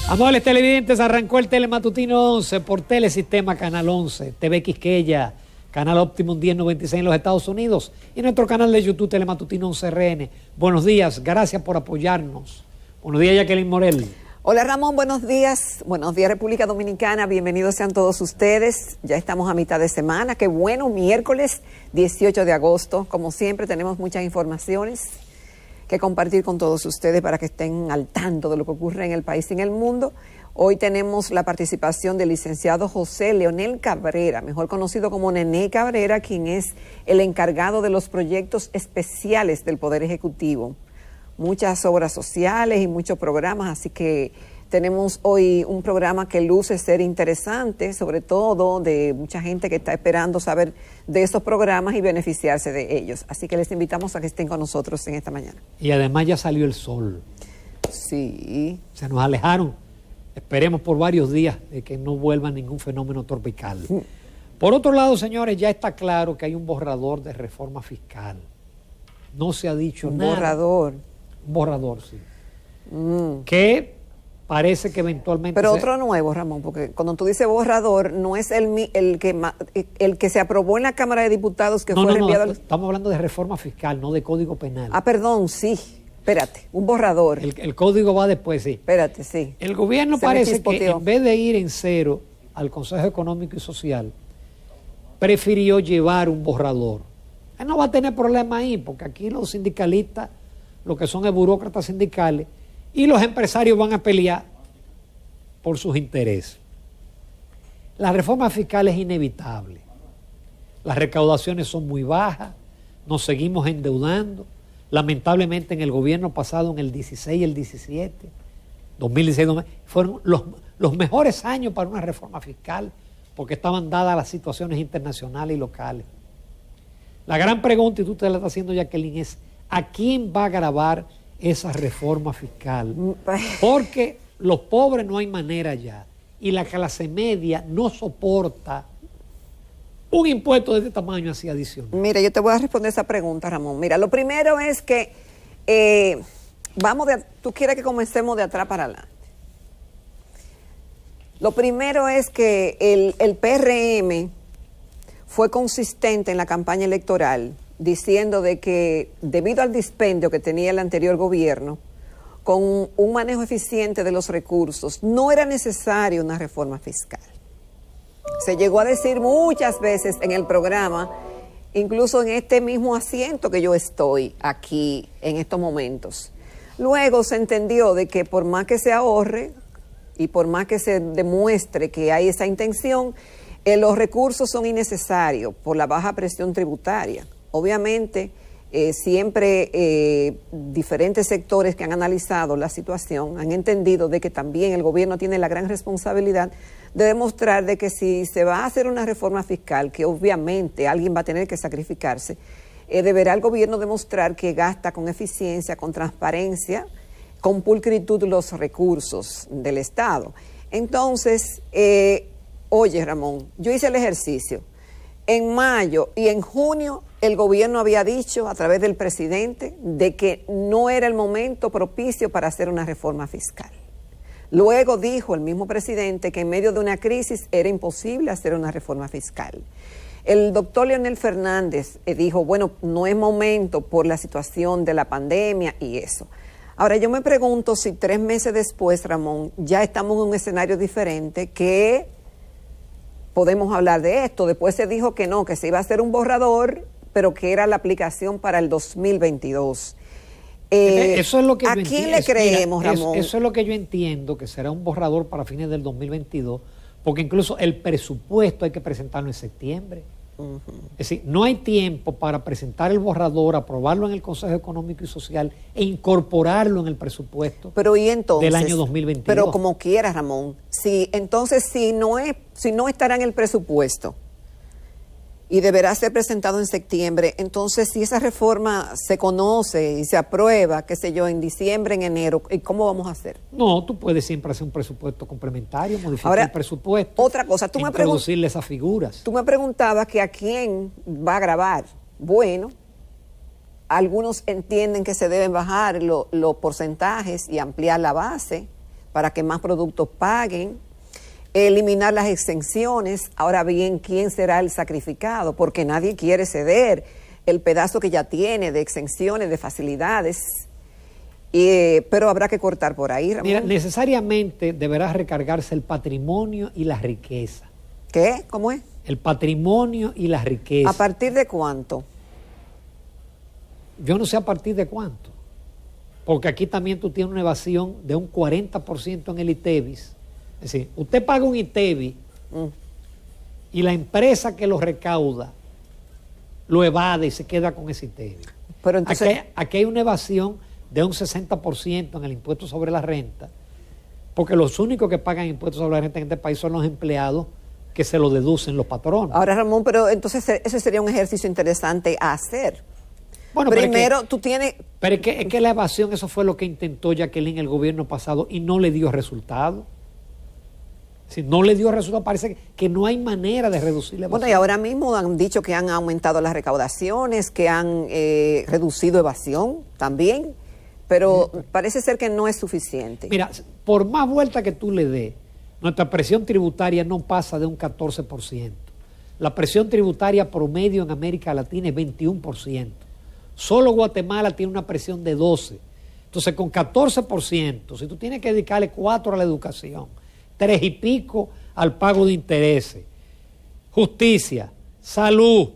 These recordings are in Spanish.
Amables televidentes, arrancó el Telematutino 11 por Telesistema Canal 11, TV Quisqueya, Canal Optimum 1096 en los Estados Unidos y nuestro canal de YouTube Telematutino 11 RN. Buenos días, gracias por apoyarnos. Buenos días, Jacqueline Morel. Hola Ramón, buenos días República Dominicana, bienvenidos sean todos ustedes. Ya estamos a mitad de semana, qué bueno, miércoles 18 de agosto. Como siempre tenemos muchas informaciones que compartir con todos ustedes para que estén al tanto de lo que ocurre en el país y en el mundo. Hoy tenemos la participación del licenciado José Leonel Cabrera, mejor conocido como Nené Cabrera, quien es el encargado de los proyectos especiales del Poder Ejecutivo. Muchas obras sociales y muchos programas, así que tenemos hoy un programa que luce ser interesante, sobre todo de mucha gente que está esperando saber de esos programas y beneficiarse de ellos. Así que les invitamos a que estén con nosotros en esta mañana. Y además ya salió el sol. Sí. Se nos alejaron. Esperemos por varios días de que no vuelva ningún fenómeno tropical. Por otro lado, señores, ya está claro que hay un borrador de reforma fiscal. No se ha dicho nada. Borrador. Un borrador, sí. Que parece que eventualmente... Pero otro nuevo, Ramón, porque cuando tú dices borrador, no es el que se aprobó en la Cámara de Diputados que fue enviado... No, estamos hablando de reforma fiscal, no de código penal. Ah, perdón, sí. Espérate, un borrador. El código va después, sí. Espérate, sí. El gobierno parece que en vez de ir en cero al Consejo Económico y Social, prefirió llevar un borrador. Él no va a tener problema ahí, porque aquí los sindicalistas, lo que son burócratas sindicales, y los empresarios van a pelear por sus intereses. La reforma fiscal es inevitable. Las recaudaciones son muy bajas, nos seguimos endeudando. Lamentablemente en el gobierno pasado, en el 16 y el 17, 2016, fueron los mejores años para una reforma fiscal porque estaban dadas las situaciones internacionales y locales. La gran pregunta, y tú te la estás haciendo, Jacqueline, es ¿a quién va a gravar esa reforma fiscal? Porque los pobres no hay manera ya y la clase media no soporta un impuesto de este tamaño así adicional. Mira, yo te voy a responder esa pregunta, Ramón. Mira, lo primero es que tú quieres que comencemos de atrás para adelante. Lo primero es que el PRM fue consistente en la campaña electoral diciendo de que debido al dispendio que tenía el anterior gobierno, con un manejo eficiente de los recursos, no era necesaria una reforma fiscal. Se llegó a decir muchas veces en el programa, incluso en este mismo asiento que yo estoy aquí en estos momentos. Luego se entendió de que por más que se ahorre y por más que se demuestre que hay esa intención, los recursos son innecesarios por la baja presión tributaria. Obviamente, siempre diferentes sectores que han analizado la situación han entendido de que también el gobierno tiene la gran responsabilidad de demostrar de que si se va a hacer una reforma fiscal, que obviamente alguien va a tener que sacrificarse, deberá el gobierno demostrar que gasta con eficiencia, con transparencia, con pulcritud los recursos del Estado. Entonces, oye Ramón, yo hice el ejercicio. En mayo y en junio el gobierno había dicho a través del presidente de que no era el momento propicio para hacer una reforma fiscal. Luego dijo el mismo presidente que en medio de una crisis era imposible hacer una reforma fiscal. El doctor Leonel Fernández dijo, bueno, no es momento por la situación de la pandemia y eso. Ahora yo me pregunto si 3 meses después, Ramón, ya estamos en un escenario diferente que podemos hablar de esto. Después se dijo que no, que se iba a hacer un borrador, pero que era la aplicación para el 2022. Eso es lo que ¿A quién le creemos, Ramón? Eso es lo que yo entiendo, que será un borrador para fines del 2022, porque incluso el presupuesto hay que presentarlo en septiembre. Es decir, no hay tiempo para presentar el borrador, aprobarlo en el Consejo Económico y Social e incorporarlo en el presupuesto del año 2022. Pero como quieras, Ramón, si no estará en el presupuesto y deberá ser presentado en septiembre, entonces si esa reforma se conoce y se aprueba, qué sé yo, en diciembre, en enero, ¿y cómo vamos a hacer? No, tú puedes siempre hacer un presupuesto complementario, modificar el presupuesto. Otra cosa, introducirle esas figuras. Tú me preguntabas que a quién va a grabar. Bueno, algunos entienden que se deben bajar los porcentajes y ampliar la base para que más productos paguen, eliminar las exenciones. Ahora bien, ¿quién será el sacrificado? Porque nadie quiere ceder el pedazo que ya tiene de exenciones, de facilidades. Pero habrá que cortar por ahí, Ramón. Mira, necesariamente deberá recargarse el patrimonio y la riqueza. ¿Qué? ¿Cómo es? El patrimonio y la riqueza. ¿A partir de cuánto? Yo no sé a partir de cuánto. Porque aquí también tú tienes una evasión de un 40% en el ITEVIS. Es decir, usted paga un ITEVIS y la empresa que lo recauda lo evade y se queda con ese ITEVIS. Pero entonces, aquí hay una evasión de un 60% en el impuesto sobre la renta, porque los únicos que pagan impuestos sobre la renta en este país son los empleados que se lo deducen los patronos. Ahora, Ramón, pero entonces ese sería un ejercicio interesante a hacer. Bueno, primero, tú tienes... Pero es que la evasión, eso fue lo que intentó Jacqueline el gobierno pasado y no le dio resultado. Si no le dio resultado, parece que no hay manera de reducir la evasión. Bueno, y ahora mismo han dicho que han aumentado las recaudaciones, que han reducido evasión también, pero parece ser que no es suficiente. Mira, por más vuelta que tú le des, nuestra presión tributaria no pasa de un 14%. La presión tributaria promedio en América Latina es 21%. Solo Guatemala tiene una presión de 12%. Entonces, con 14%, si tú tienes que dedicarle 4 a la educación, 3 y pico al pago de intereses, justicia, salud,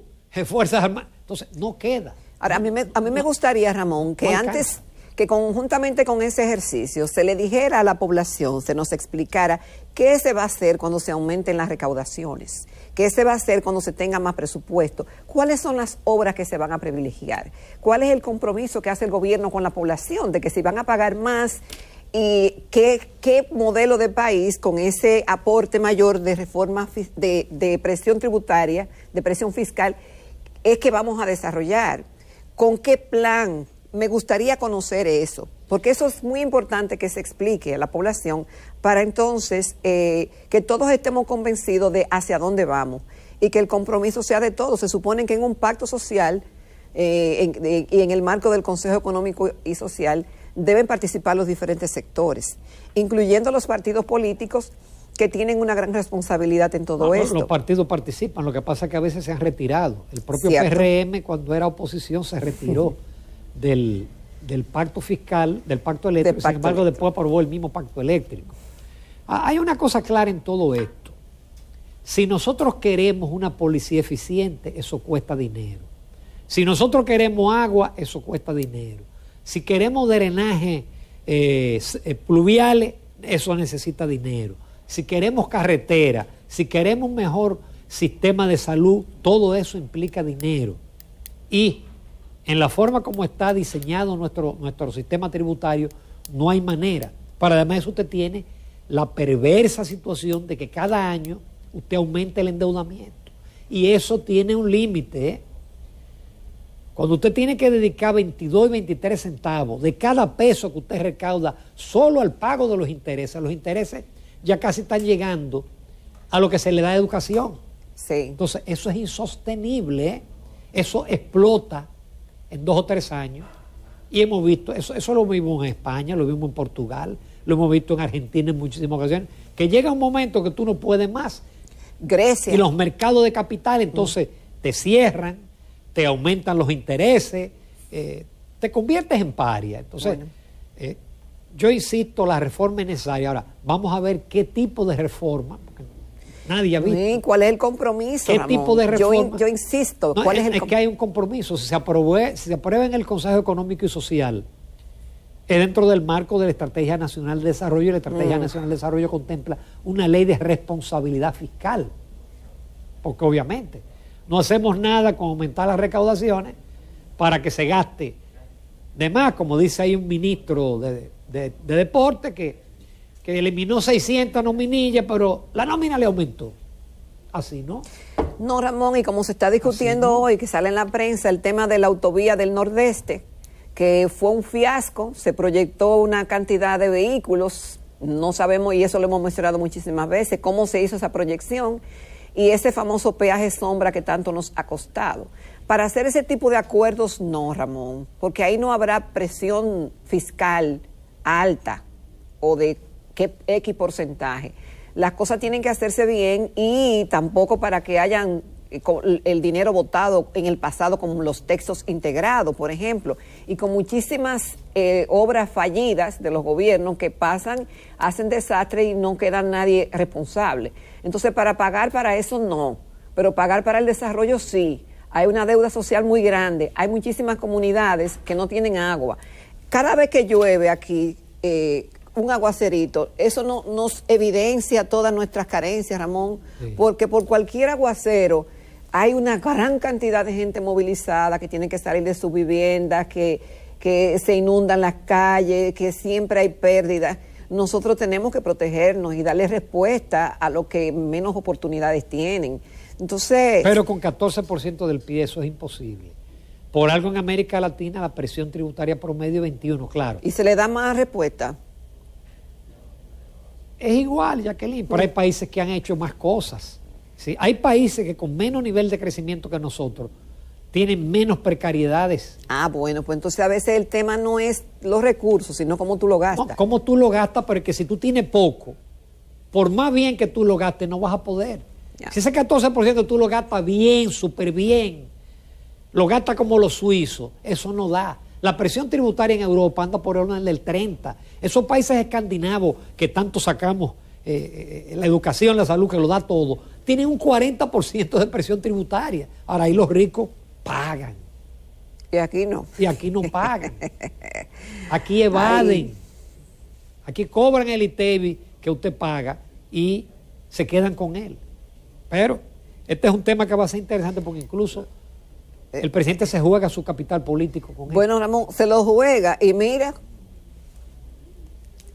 Fuerzas Armadas, entonces no queda. Ahora, a mí me gustaría, Ramón, que antes, que conjuntamente con ese ejercicio se le dijera a la población, se nos explicara qué se va a hacer cuando se aumenten las recaudaciones, qué se va a hacer cuando se tenga más presupuesto, cuáles son las obras que se van a privilegiar, cuál es el compromiso que hace el gobierno con la población de que si van a pagar más y qué modelo de país con ese aporte mayor de reforma de presión tributaria, de presión fiscal, es que vamos a desarrollar. ¿Con qué plan? Me gustaría conocer eso, porque eso es muy importante que se explique a la población para entonces que todos estemos convencidos de hacia dónde vamos y que el compromiso sea de todos. Se supone que en un pacto social y en el marco del Consejo Económico y Social deben participar los diferentes sectores, incluyendo los partidos políticos que tienen una gran responsabilidad en todo esto. Los partidos participan, lo que pasa es que a veces se han retirado. El propio ¿Cierto? PRM, cuando era oposición, se retiró del pacto fiscal, del pacto eléctrico, sin embargo después aprobó el mismo pacto eléctrico. Hay una cosa clara en todo esto. Si nosotros queremos una policía eficiente, eso cuesta dinero. Si nosotros queremos agua, eso cuesta dinero. Si queremos drenaje pluviales, eso necesita dinero. Si queremos carretera, si queremos un mejor sistema de salud, todo eso implica dinero. Y en la forma como está diseñado nuestro sistema tributario, no hay manera. Para además eso usted tiene la perversa situación de que cada año usted aumenta el endeudamiento. Y eso tiene un límite, ¿eh? Cuando usted tiene que dedicar 22 y 23 centavos de cada peso que usted recauda solo al pago de los intereses ya casi están llegando a lo que se le da a educación. Sí. Entonces, eso es insostenible, ¿eh? Eso explota en 2 o 3 años. Y hemos visto, eso lo vimos en España, lo vimos en Portugal, lo hemos visto en Argentina en muchísimas ocasiones, que llega un momento que tú no puedes más. Grecia. Y los mercados de capital entonces te cierran, te aumentan los intereses, te conviertes en paria. Entonces, bueno, yo insisto, la reforma es necesaria. Ahora, vamos a ver qué tipo de reforma, porque nadie ha visto. ¿Cuál es el compromiso, ¿Qué Ramón? Tipo de reforma? Yo insisto, no, ¿cuál es el compromiso? Es que hay un compromiso. Si se aprueba en el Consejo Económico y Social, es dentro del marco de la Estrategia Nacional de Desarrollo, y la Estrategia Nacional de Desarrollo contempla una ley de responsabilidad fiscal. Porque obviamente no hacemos nada con aumentar las recaudaciones para que se gaste de más, como dice ahí un ministro de deporte que eliminó 600 nominillas, pero la nómina le aumentó. Así, ¿no? No, Ramón, y como se está discutiendo hoy, que sale en la prensa el tema de la autovía del Nordeste, que fue un fiasco, se proyectó una cantidad de vehículos, no sabemos, y eso lo hemos mencionado muchísimas veces, cómo se hizo esa proyección, y ese famoso peaje sombra que tanto nos ha costado. Para hacer ese tipo de acuerdos, no, Ramón, porque ahí no habrá presión fiscal alta o de qué X porcentaje. Las cosas tienen que hacerse bien y tampoco para que hayan el dinero votado en el pasado como los textos integrados, por ejemplo, y con muchísimas obras fallidas de los gobiernos que pasan, hacen desastre y no queda nadie responsable. Entonces, para pagar para eso no, pero pagar para el desarrollo sí. Hay una deuda social muy grande, hay muchísimas comunidades que no tienen agua. Cada vez que llueve aquí, un aguacerito, eso nos evidencia todas nuestras carencias, Ramón, sí. Porque por cualquier aguacero hay una gran cantidad de gente movilizada que tiene que salir de sus viviendas, que se inundan las calles, que siempre hay pérdidas. Nosotros tenemos que protegernos y darle respuesta a los que menos oportunidades tienen. Entonces, pero con 14% del PIB eso es imposible. Por algo en América Latina la presión tributaria promedio es 21, claro. ¿Y se le da más respuesta? Es igual, Jacqueline, pero hay países que han hecho más cosas. ¿Sí? Hay países que con menos nivel de crecimiento que nosotros tienen menos precariedades. Ah, bueno, pues entonces a veces el tema no es los recursos, sino cómo tú lo gastas. No, cómo tú lo gastas, pero es que si tú tienes poco, por más bien que tú lo gastes, no vas a poder. Ya. Si ese 14% tú lo gastas bien, súper bien, lo gastas como los suizos, eso no da. La presión tributaria en Europa anda por el orden del 30%. Esos países escandinavos que tanto sacamos, la educación, la salud, que lo da todo, tienen un 40% de presión tributaria. Ahora ahí los ricos pagan. Y aquí no. Y aquí no pagan. Aquí evaden. Ay. Aquí cobran el ITEVI que usted paga y se quedan con él. Pero este es un tema que va a ser interesante porque incluso el presidente se juega su capital político con él. Bueno, Ramón, se lo juega y mira,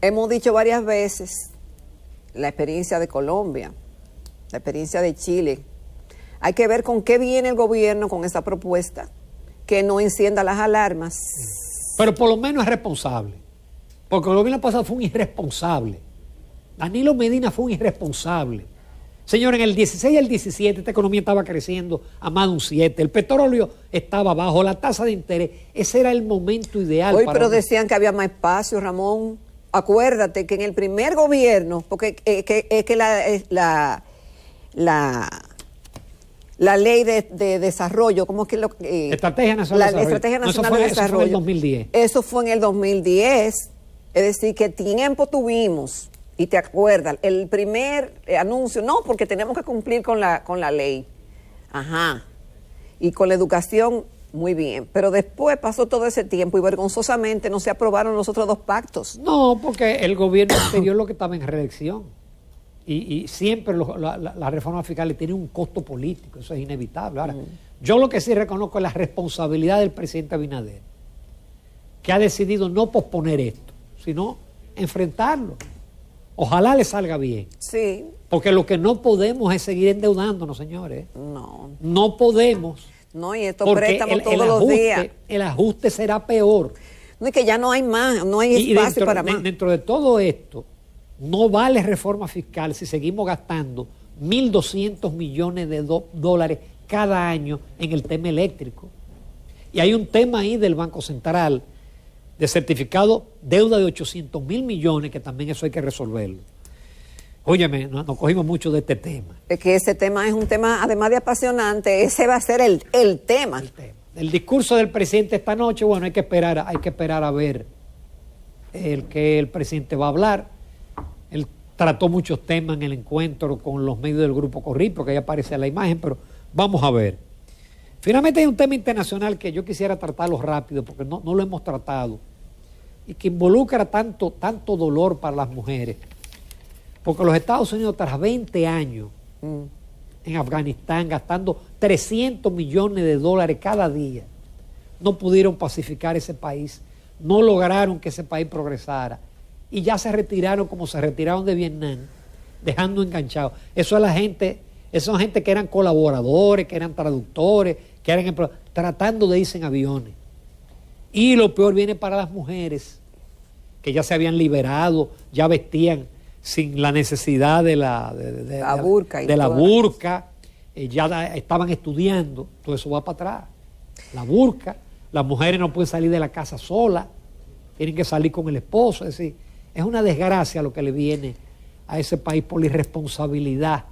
hemos dicho varias veces la experiencia de Colombia, la experiencia de Chile. Hay que ver con qué viene el gobierno con esa propuesta, que no encienda las alarmas. Pero por lo menos es responsable, porque el gobierno pasado fue un irresponsable. Danilo Medina fue un irresponsable. Señor, en el 16 y el 17 esta economía estaba creciendo a más de un 7, el petróleo estaba bajo, la tasa de interés, ese era el momento ideal. Hoy, pero decían que había más espacio, Ramón. Acuérdate que en el primer gobierno, porque la ley de desarrollo, ¿cómo es que Estrategia Nacional de Desarrollo. Estrategia Nacional de Desarrollo. Eso fue en el 2010. Eso fue en el 2010. Es decir, que tiempo tuvimos. Y te acuerdas, el primer anuncio, no, porque tenemos que cumplir con la ley. Ajá. Y con la educación, muy bien. Pero después pasó todo ese tiempo y vergonzosamente no se aprobaron los otros dos pactos. No, porque el gobierno anterior lo que estaba en reelección. Y siempre las reformas fiscales tienen un costo político, eso es inevitable. Ahora, yo lo que sí reconozco es la responsabilidad del presidente Abinader, que ha decidido no posponer esto, sino enfrentarlo. Ojalá le salga bien. Sí. Porque lo que no podemos es seguir endeudándonos, señores. No. No podemos. No, y estos préstamos todos los días. El ajuste será peor. No, es que ya no hay más, no hay espacio para más. Dentro de todo esto, no vale reforma fiscal si seguimos gastando 1.200 millones de dólares cada año en el tema eléctrico. Y hay un tema ahí del Banco Central de certificado, deuda de 800.000 millones, que también eso hay que resolverlo. Óyeme, nos cogimos mucho de este tema. Es que ese tema es un tema, además de apasionante, ese va a ser el tema. El discurso del presidente esta noche, bueno, hay que esperar a ver el que el presidente va a hablar. Él trató muchos temas en el encuentro con los medios del Grupo Corri, porque ahí aparece la imagen, pero vamos a ver. Finalmente hay un tema internacional que yo quisiera tratarlo rápido porque no lo hemos tratado y que involucra tanto dolor para las mujeres. Porque los Estados Unidos, tras 20 años en Afganistán, gastando 300 millones de dólares cada día, no pudieron pacificar ese país, no lograron que ese país progresara y ya se retiraron como se retiraron de Vietnam, dejando enganchados. Eso es la gente. Esas son gente que eran colaboradores, que eran traductores, que eran tratando de irse en aviones. Y lo peor viene para las mujeres, que ya se habían liberado, ya vestían sin la necesidad de la burka, ya estaban estudiando, todo eso va para atrás. La burka, las mujeres no pueden salir de la casa solas, tienen que salir con el esposo, es decir, Es una desgracia lo que le viene a ese país por la irresponsabilidad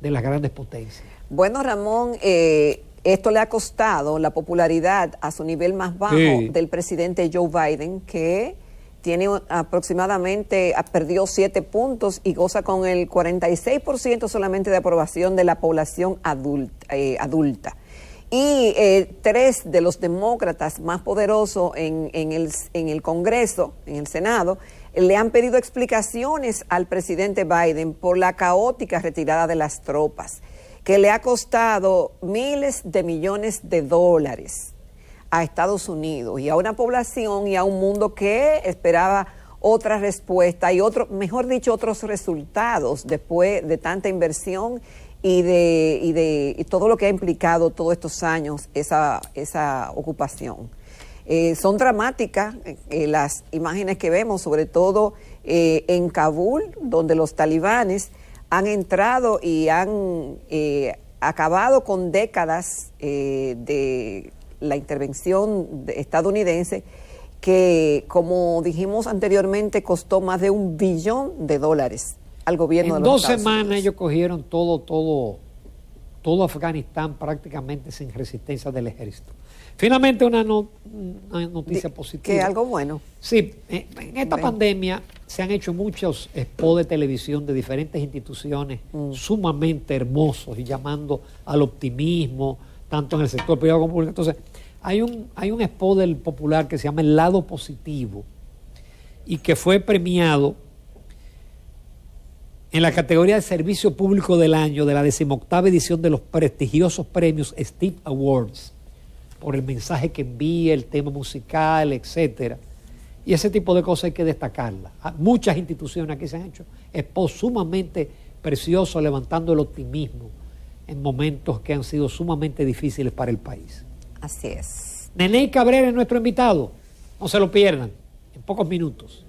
de las grandes potencias. Bueno, Ramón, esto le ha costado la popularidad a su nivel más bajo del presidente Joe Biden, que tiene aproximadamente, perdió 7 puntos y goza con el 46% solamente de aprobación de la población adulta. Y 3 de los demócratas más poderosos en el Congreso, en el Senado, le han pedido explicaciones al presidente Biden por la caótica retirada de las tropas, que le ha costado miles de millones de dólares a Estados Unidos y a una población y a un mundo que esperaba otra respuesta y mejor dicho, otros resultados después de tanta inversión y todo lo que ha implicado todos estos años esa ocupación. Son dramáticas las imágenes que vemos, sobre todo en Kabul, donde los talibanes han entrado y han acabado con décadas de la intervención estadounidense, que, como dijimos anteriormente, costó más de $1 billón al gobierno de los Estados Unidos. En 2 semanas ellos cogieron todo Afganistán prácticamente sin resistencia del ejército. Finalmente una noticia positiva. Que algo bueno. Sí, en esta pandemia se han hecho muchos spots de televisión de diferentes instituciones sumamente hermosos y llamando al optimismo, tanto en el sector privado como público. Entonces, hay un spot del Popular que se llama El Lado Positivo y que fue premiado en la categoría de Servicio Público del Año de la 18ª edición de los prestigiosos premios Steve Awards, por el mensaje que envía, el tema musical, etcétera. Y ese tipo de cosas hay que destacarlas. Muchas instituciones aquí se han hecho spots sumamente preciosos, levantando el optimismo en momentos que han sido sumamente difíciles para el país. Así es. Neney Cabrera es nuestro invitado. No se lo pierdan, en pocos minutos.